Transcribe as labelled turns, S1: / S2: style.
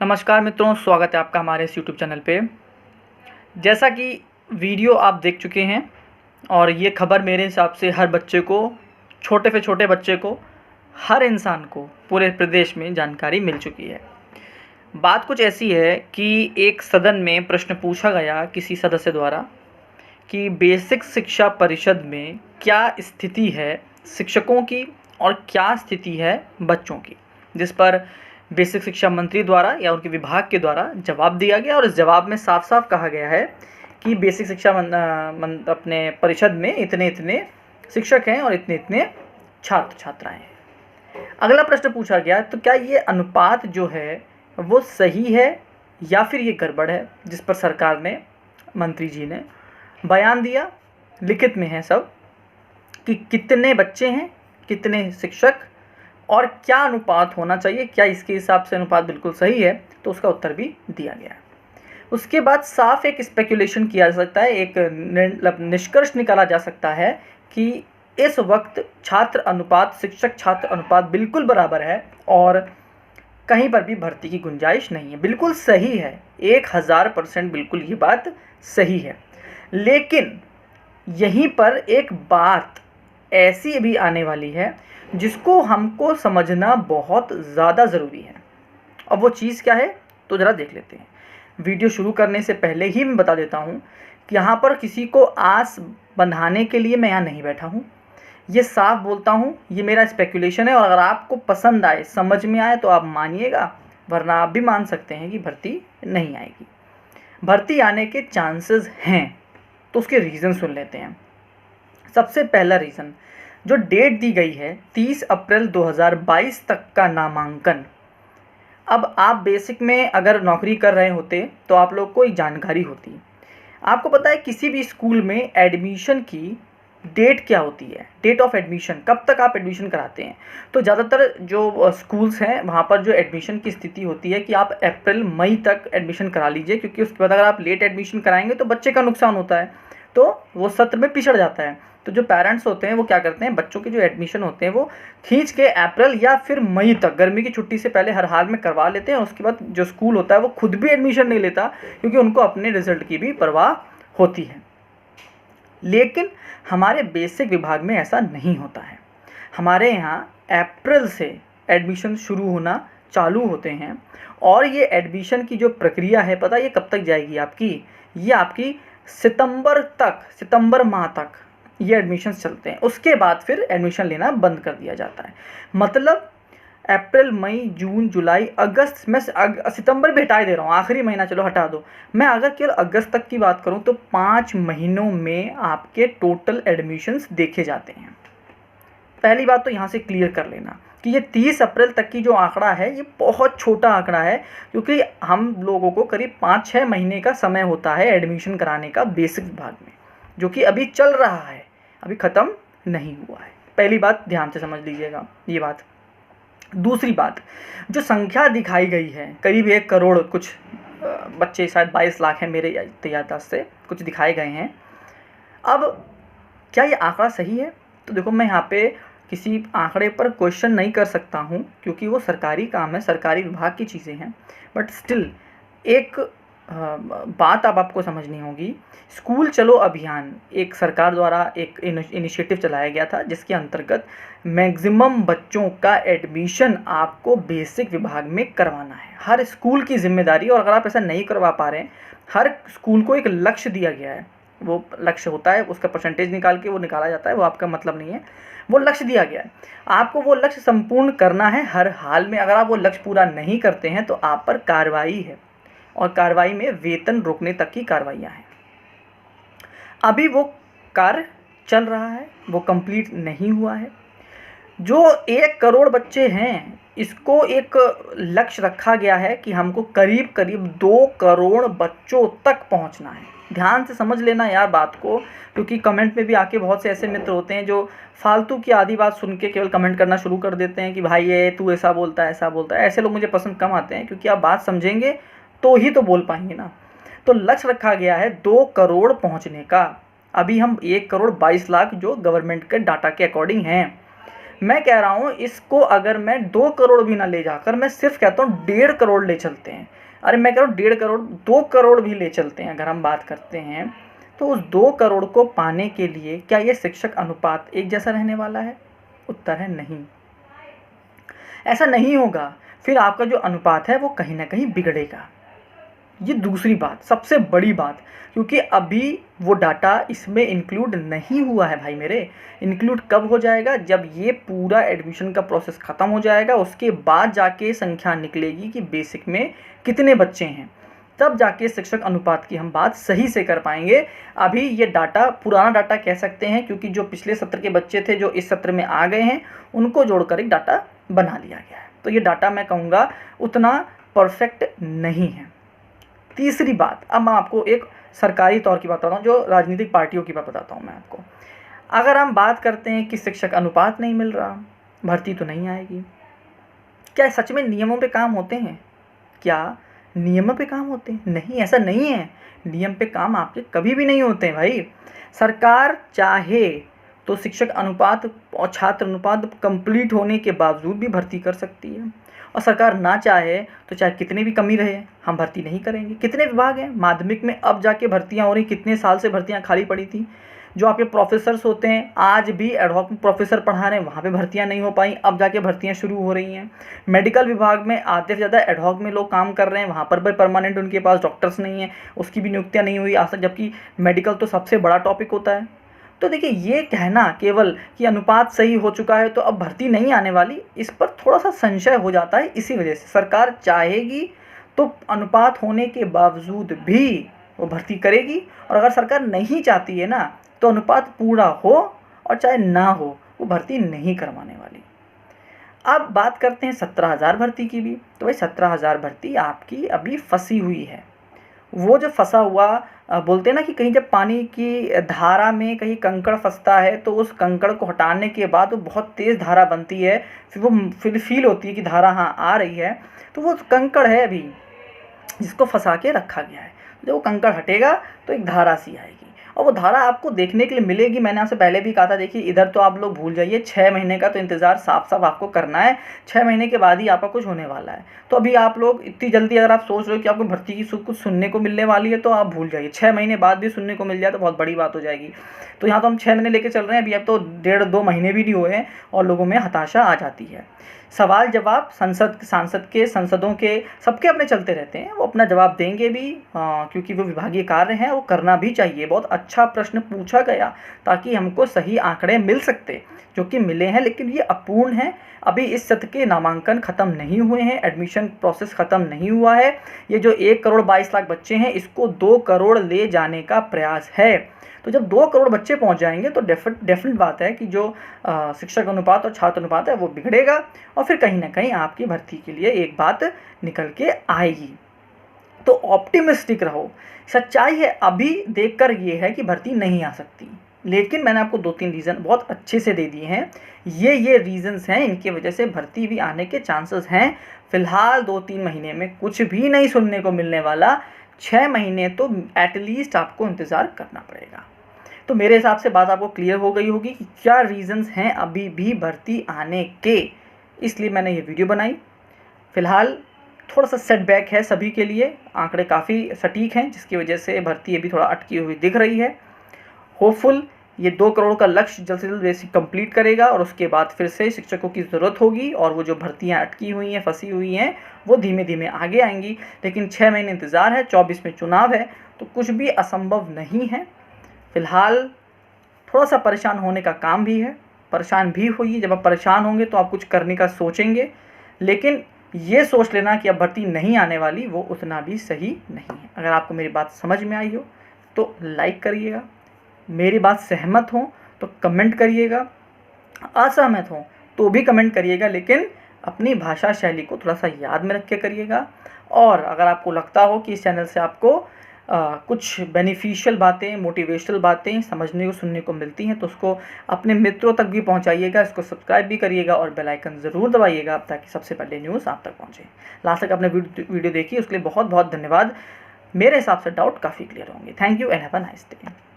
S1: नमस्कार मित्रों, स्वागत है आपका हमारे इस यूट्यूब चैनल पे। जैसा कि वीडियो आप देख चुके हैं और ये खबर मेरे हिसाब से हर बच्चे को, छोटे से छोटे बच्चे को, हर इंसान को पूरे प्रदेश में जानकारी मिल चुकी है। बात कुछ ऐसी है कि एक सदन में प्रश्न पूछा गया किसी सदस्य द्वारा कि बेसिक शिक्षा परिषद में क्या स्थिति है शिक्षकों की और क्या स्थिति है बच्चों की, जिस पर बेसिक शिक्षा मंत्री द्वारा या उनके विभाग के द्वारा जवाब दिया गया। और इस जवाब में साफ साफ कहा गया है कि बेसिक शिक्षा अपने परिषद में इतने इतने शिक्षक हैं और इतने इतने छात्र छात्राएं हैं। अगला प्रश्न पूछा गया, तो क्या ये अनुपात जो है वो सही है या फिर ये गड़बड़ है, जिस पर सरकार ने, मंत्री जी ने बयान दिया, लिखित में है सब, कि कितने बच्चे हैं, कितने शिक्षक और क्या अनुपात होना चाहिए, क्या इसके हिसाब से अनुपात बिल्कुल सही है, तो उसका उत्तर भी दिया गया है। उसके बाद साफ एक स्पेकुलेशन किया जा सकता है, एक निष्कर्ष निकाला जा सकता है कि इस वक्त छात्र अनुपात, शिक्षक छात्र अनुपात बिल्कुल बराबर है और कहीं पर भी भर्ती की गुंजाइश नहीं है। बिल्कुल सही है, 1000% बिल्कुल ये बात सही है। लेकिन यहीं पर एक बात ऐसी भी आने वाली है जिसको हमको समझना बहुत ज़्यादा ज़रूरी है। अब वो चीज़ क्या है तो ज़रा देख लेते हैं। वीडियो शुरू करने से पहले ही मैं बता देता हूँ कि यहाँ पर किसी को आस बंधाने के लिए मैं यहाँ नहीं बैठा हूँ। ये साफ बोलता हूँ, ये मेरा स्पेकुलेशन है और अगर आपको पसंद आए, समझ में आए तो आप मानिएगा, वरना आप भी मान सकते हैं कि भर्ती नहीं आएगी। भर्ती आने के चांसेस हैं, तो उसके रीज़न सुन लेते हैं। सबसे पहला रीज़न, जो डेट दी गई है 30 अप्रैल 2022 तक का नामांकन। अब आप बेसिक में अगर नौकरी कर रहे होते तो आप लोग को एक जानकारी होती। आपको पता है किसी भी स्कूल में एडमिशन की डेट क्या होती है, डेट ऑफ एडमिशन, कब तक आप एडमिशन कराते हैं। तो ज़्यादातर जो स्कूल्स हैं वहाँ पर जो एडमिशन की स्थिति होती है कि आप अप्रैल मई तक एडमिशन करा लीजिए, क्योंकि उसके बाद अगर आप लेट एडमिशन कराएंगे तो बच्चे का नुकसान होता है, तो वो सत्र में पिछड़ जाता है। तो जो पेरेंट्स होते हैं वो क्या करते हैं, बच्चों के जो एडमिशन होते हैं वो खींच के अप्रैल या फिर मई तक, गर्मी की छुट्टी से पहले हर हाल में करवा लेते हैं। उसके बाद जो स्कूल होता है वो खुद भी एडमिशन नहीं लेता, क्योंकि उनको अपने रिजल्ट की भी परवाह होती है। लेकिन हमारे बेसिक विभाग में ऐसा नहीं होता है। हमारे यहाँ अप्रैल से एडमिशन शुरू होना चालू होते हैं और ये एडमिशन की जो प्रक्रिया है, पता है ये कब तक जाएगी आपकी, ये आपकी सितंबर माह तक ये एडमिशन्स चलते हैं। उसके बाद फिर एडमिशन लेना बंद कर दिया जाता है। मतलब अप्रैल, मई, जून, जुलाई, अगस्त, मैं सितंबर भी हटा दे रहा हूँ, आखिरी महीना चलो हटा दो। मैं अगर केवल अगस्त तक की बात करूँ तो 5 महीनों में आपके टोटल एडमिशन्स देखे जाते हैं। पहली बात तो यहाँ से क्लियर कर लेना कि ये 30 अप्रैल तक की जो आंकड़ा है ये बहुत छोटा आंकड़ा है, क्योंकि हम लोगों को करीब 5-6 महीने का समय होता है एडमिशन कराने का बेसिक विभाग में, जो कि अभी चल रहा है, अभी ख़त्म नहीं हुआ है। पहली बात ध्यान से समझ लीजिएगा ये बात। दूसरी बात, जो संख्या दिखाई गई है करीब 1 करोड़ कुछ बच्चे, शायद 22 लाख हैं मेरे याददाश्त से, कुछ दिखाए गए हैं। अब क्या ये आंकड़ा सही है? तो देखो, मैं यहाँ पे किसी आंकड़े पर क्वेश्चन नहीं कर सकता हूँ, क्योंकि वो सरकारी काम है, सरकारी विभाग की चीज़ें हैं। बट स्टिल एक बात अब आपको समझनी होगी। स्कूल चलो अभियान एक सरकार द्वारा एक इनिशिएटिव चलाया गया था, जिसके अंतर्गत मैक्सिमम बच्चों का एडमिशन आपको बेसिक विभाग में करवाना है। हर स्कूल की जिम्मेदारी, और अगर आप ऐसा नहीं करवा पा रहे हैं, हर स्कूल को एक लक्ष्य दिया गया है। वो लक्ष्य होता है, उसका परसेंटेज निकाल के वो निकाला जाता है, वो आपका मतलब नहीं है। वो लक्ष्य दिया गया है, आपको वो लक्ष्य संपूर्ण करना है हर हाल में। अगर आप वो लक्ष्य पूरा नहीं करते हैं तो आप पर कार्रवाई है, और कार्रवाई में वेतन रोकने तक की कार्रवाइयाँ हैं। अभी वो कार्य चल रहा है, वो कंप्लीट नहीं हुआ है। जो 1 करोड़ बच्चे हैं, इसको एक लक्ष्य रखा गया है कि हमको करीब करीब 2 करोड़ बच्चों तक पहुंचना है। ध्यान से समझ लेना यार बात को, क्योंकि कमेंट में भी आके बहुत से ऐसे मित्र होते हैं जो फालतू की आधी बात सुन के केवल कमेंट करना शुरू कर देते हैं कि भाई ये तू ऐसा बोलता है, ऐसा बोलता है। ऐसे लोग मुझे पसंद कम आते हैं, क्योंकि आप बात समझेंगे तो ही तो बोल पाएंगे ना। तो लक्ष्य रखा गया है 2 करोड़ पहुंचने का। अभी हम 1 करोड़ 22 लाख जो गवर्नमेंट के डाटा के अकॉर्डिंग हैं। मैं कह रहा हूँ इसको अगर मैं 2 करोड़ भी ना ले जाकर, मैं सिर्फ कहता हूँ 1.5 करोड़ ले चलते हैं। अरे मैं कह रहा हूँ 1.5 करोड़, 2 करोड़ भी ले चलते हैं अगर हम बात करते हैं, तो उस 2 करोड़ को पाने के लिए क्या ये शिक्षक अनुपात एक जैसा रहने वाला है? उत्तर है नहीं, ऐसा नहीं होगा। फिर आपका जो अनुपात है वो कहीं ना कहीं बिगड़ेगा। ये दूसरी बात, सबसे बड़ी बात, क्योंकि अभी वो डाटा इसमें इंक्लूड नहीं हुआ है भाई मेरे। इंक्लूड कब हो जाएगा? जब ये पूरा एडमिशन का प्रोसेस ख़त्म हो जाएगा, उसके बाद जाके संख्या निकलेगी कि बेसिक में कितने बच्चे हैं, तब जाके शिक्षक अनुपात की हम बात सही से कर पाएंगे। अभी ये डाटा पुराना डाटा कह सकते हैं, क्योंकि जो पिछले सत्र के बच्चे थे जो इस सत्र में आ गए हैं उनको जोड़कर एक डाटा बना लिया गया है। तो ये डाटा मैं कहूँगा उतना परफेक्ट नहीं है। तीसरी बात, अब मैं आपको एक सरकारी तौर की बात बताता हूँ, जो राजनीतिक पार्टियों की बात बताता हूँ मैं आपको। अगर हम बात करते हैं कि शिक्षक अनुपात नहीं मिल रहा, भर्ती तो नहीं आएगी, क्या सच में नियमों पे काम होते हैं? क्या नियमों पे काम होते हैं? नहीं, ऐसा नहीं है। नियम पे काम आपके कभी भी नहीं होते हैं भाई। सरकार चाहे तो शिक्षक अनुपात और छात्र अनुपात कंप्लीट होने के बावजूद भी भर्ती कर सकती है, और सरकार ना चाहे तो चाहे कितनी भी कमी रहे हम भर्ती नहीं करेंगे। कितने विभाग हैं माध्यमिक में अब जाके भर्तियां हो रही, कितने साल से भर्तियां खाली पड़ी थी। जो आपके प्रोफेसर्स होते हैं आज भी एडहॉक प्रोफेसर पढ़ा रहे हैं, वहाँ पे भर्तियां नहीं हो पाई, अब जाके भर्तियां शुरू हो रही हैं। मेडिकल विभाग में आधे से ज़्यादा एडहॉक में लोग काम कर रहे हैं, वहाँ पर भी परमानेंट उनके पास डॉक्टर्स नहीं है, उसकी भी नियुक्तियाँ नहीं हुई आज तक, जबकि मेडिकल तो सबसे बड़ा टॉपिक होता है। तो देखिए, ये कहना केवल कि अनुपात सही हो चुका है तो अब भर्ती नहीं आने वाली, इस पर थोड़ा सा संशय हो जाता है। इसी वजह से सरकार चाहेगी तो अनुपात होने के बावजूद भी वो भर्ती करेगी, और अगर सरकार नहीं चाहती है ना तो अनुपात पूरा हो और चाहे ना हो वो भर्ती नहीं करवाने वाली। अब बात करते हैं 17,000 भर्ती की भी। तो भाई 17,000 भर्ती आपकी अभी फंसी हुई है। वो जो फंसा हुआ, बोलते हैं ना कि कहीं जब पानी की धारा में कहीं कंकड़ फंसता है तो उस कंकड़ को हटाने के बाद वो बहुत तेज़ धारा बनती है, फिर फील होती है कि धारा हाँ आ रही है। तो वो कंकड़ है अभी जिसको फंसा के रखा गया है। जब वो कंकड़ हटेगा तो एक धारा सी आएगी, और वो धारा आपको देखने के लिए मिलेगी। मैंने आपसे पहले भी कहा था, देखिए इधर तो आप लोग भूल जाइए, 6 महीने का तो इंतज़ार साफ साफ आपको करना है। 6 महीने के बाद ही आपका कुछ होने वाला है। तो अभी आप लोग इतनी जल्दी अगर आप सोच रहे हो कि आपको भर्ती की कुछ सुनने को मिलने वाली है तो आप भूल जाइए। 6 महीने बाद भी सुनने को मिल जाए तो बहुत बड़ी बात हो जाएगी। तो यहाँ तो हम 6 महीने लेके चल रहे हैं, अभी अब तो 1.5-2 महीने भी नहीं हुए हैं और लोगों में हताशा आ जाती है। सवाल जवाब सांसदों के सबके अपने चलते रहते हैं, वो अपना जवाब देंगे भी, क्योंकि वो विभागीय कार्य हैं, वो करना भी चाहिए। बहुत अच्छा प्रश्न पूछा गया ताकि हमको सही आंकड़े मिल सकते, जो कि मिले हैं, लेकिन ये अपूर्ण है। अभी इस सत्र के नामांकन ख़त्म नहीं हुए हैं, एडमिशन प्रोसेस ख़त्म नहीं हुआ है। ये जो 1 करोड़ 22 लाख बच्चे हैं, इसको 2 करोड़ ले जाने का प्रयास है। तो जब 2 करोड़ बच्चे पहुंच जाएंगे तो डेफिनेट बात है कि जो शिक्षक अनुपात और छात्र अनुपात है वो बिगड़ेगा, और फिर कहीं ना कहीं आपकी भर्ती के लिए एक बात निकल के आएगी। तो ऑप्टिमिस्टिक रहो। सच्चाई है अभी देखकर ये है कि भर्ती नहीं आ सकती, लेकिन मैंने आपको 2-3 रीज़न बहुत अच्छे से दे दिए हैं। ये रीज़न्स हैं, इनकी वजह से भर्ती भी आने के चांसेस हैं। फ़िलहाल 2-3 महीने में कुछ भी नहीं सुनने को मिलने वाला, 6 महीने तो एटलीस्ट आपको इंतज़ार करना पड़ेगा। तो मेरे हिसाब से बात आपको क्लियर हो गई होगी कि क्या रीज़न्स हैं अभी भी भर्ती आने के, इसलिए मैंने ये वीडियो बनाई। फ़िलहाल थोड़ा सा सेटबैक है सभी के लिए, आंकड़े काफ़ी सटीक हैं जिसकी वजह से भर्ती अभी थोड़ा अटकी हुई दिख रही है। होपफुल ये 2 करोड़ का लक्ष्य जल्द से जल्द बेसिक कंप्लीट करेगा, और उसके बाद फिर से शिक्षकों की ज़रूरत होगी, और वो जो भर्तियां अटकी हुई हैं, फंसी हुई हैं, वो धीमे धीमे आगे आएंगी। लेकिन 6 महीने इंतज़ार है, 24 में चुनाव है, तो कुछ भी असंभव नहीं है। फ़िलहाल थोड़ा सा परेशान होने का काम भी है, परेशान भी होइए। जब आप परेशान होंगे तो आप कुछ करने का सोचेंगे, लेकिन ये सोच लेना कि अब भर्ती नहीं आने वाली, वो उतना भी सही नहीं है। अगर आपको मेरी बात समझ में आई हो तो लाइक करिएगा, मेरी बात सहमत हो तो कमेंट करिएगा, असहमत हो तो भी कमेंट करिएगा, लेकिन अपनी भाषा शैली को थोड़ा सा याद में रख के करिएगा। और अगर आपको लगता हो कि इस चैनल से आपको कुछ बेनिफिशियल बातें, मोटिवेशनल बातें समझने को सुनने को मिलती हैं तो उसको अपने मित्रों तक भी पहुंचाइएगा, इसको सब्सक्राइब भी करिएगा और बेल आइकन ज़रूर दबाइएगा ताकि सबसे पहले न्यूज़ आप तक पहुंचे। लास्ट तक आपने वीडियो देखी उसके लिए बहुत बहुत धन्यवाद। मेरे हिसाब से डाउट काफ़ी क्लियर होंगे। Thank you and have a nice day.